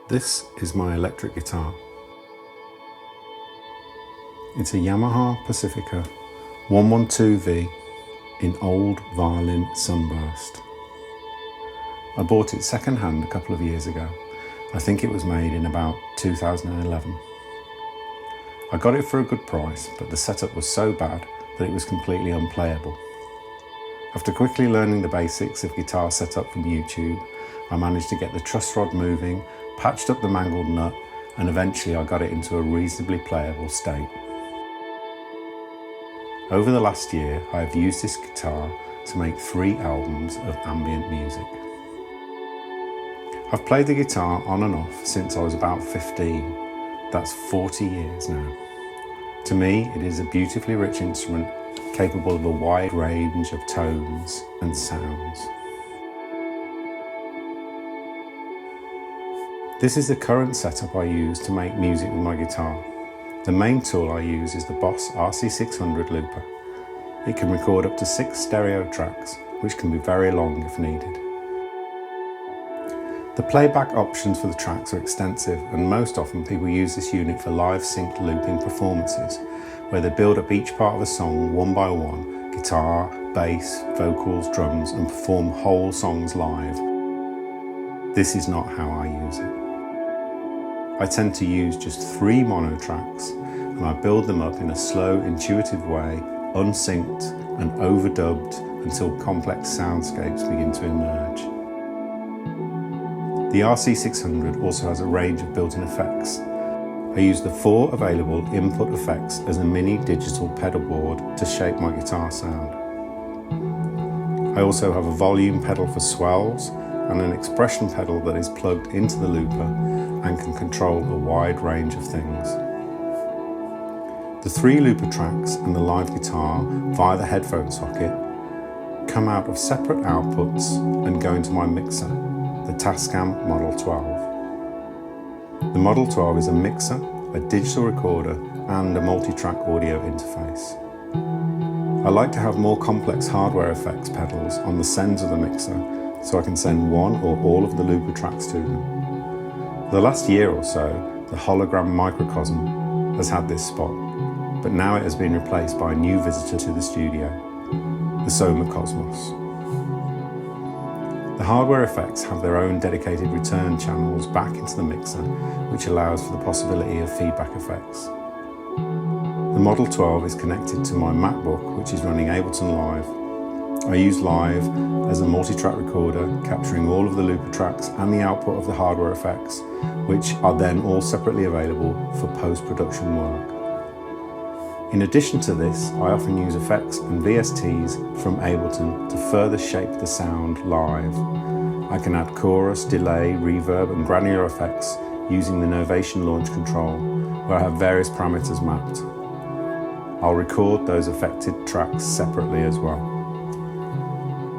This is my electric guitar. It's a Yamaha Pacifica 112V in old violin sunburst. I bought it second hand a couple of years ago. I think it was made in about 2011. I got it for a good price, but the setup was so bad that it was completely unplayable. After quickly learning the basics of guitar setup from YouTube, I managed to get the truss rod moving, patched up the mangled nut, and eventually I got it into a reasonably playable state. Over the last year, I have used this guitar to make 3 albums of ambient music. I've played the guitar on and off since I was about 15. That's 40 years now. To me, it is a beautifully rich instrument capable of a wide range of tones and sounds. This is the current setup I use to make music with my guitar. The main tool I use is the Boss RC-600 looper. It can record up to 6 stereo tracks, which can be very long if needed. The playback options for the tracks are extensive, and most often people use this unit for live synced looping performances, where they build up each part of a song one by one, guitar, bass, vocals, drums, and perform whole songs live. This is not how I use it. I tend to use just 3 mono tracks, and I build them up in a slow, intuitive way, unsynced and overdubbed until complex soundscapes begin to emerge. The RC-600 also has a range of built-in effects. I use the 4 available input effects as a mini digital pedal board to shape my guitar sound. I also have a volume pedal for swells and an expression pedal that is plugged into the looper and can control a wide range of things. The 3 looper tracks and the live guitar via the headphone socket come out of separate outputs and go into my mixer, the Tascam Model 12. The Model 12 is a mixer, a digital recorder, and a multi-track audio interface. I like to have more complex hardware effects pedals on the sends of the mixer so I can send one or all of the looper tracks to them. For the last year or so, the hologram microcosm has had this spot, but now it has been replaced by a new visitor to the studio, the SOMA Cosmos. The hardware effects have their own dedicated return channels back into the mixer, which allows for the possibility of feedback effects. The Model 12 is connected to my MacBook, which is running Ableton Live. I use Live as a multi-track recorder, capturing all of the looper tracks and the output of the hardware effects, which are then all separately available for post-production work. In addition to this, I often use effects and VSTs from Ableton to further shape the sound live. I can add chorus, delay, reverb, and granular effects using the Novation launch control, where I have various parameters mapped. I'll record those affected tracks separately as well.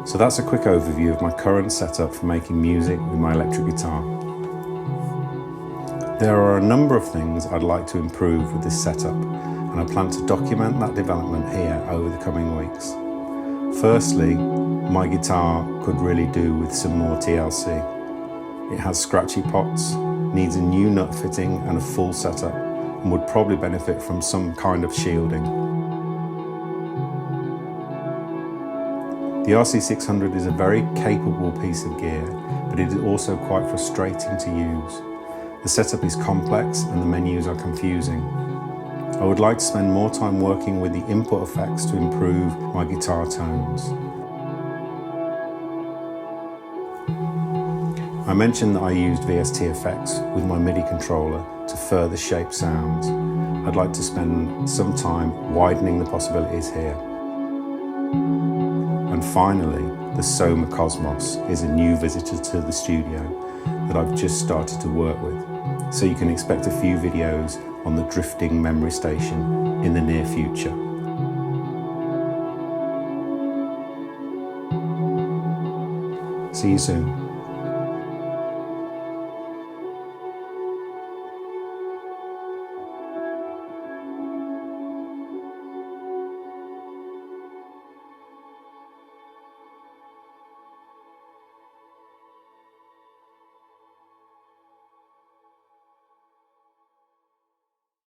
So that's a quick overview of my current setup for making music with my electric guitar. There are a number of things I'd like to improve with this setup, and I plan to document that development here over the coming weeks. Firstly, my guitar could really do with some more TLC. It has scratchy pots, needs a new nut fitting and a full setup, and would probably benefit from some kind of shielding. The RC-600 is a very capable piece of gear, but it is also quite frustrating to use. The setup is complex and the menus are confusing. I would like to spend more time working with the input effects to improve my guitar tones. I mentioned that I used VST effects with my MIDI controller to further shape sounds. I'd like to spend some time widening the possibilities here. And finally, the SOMA Cosmos is a new visitor to the studio that I've just started to work with. So you can expect a few videos on the drifting memory station in the near future. See you soon.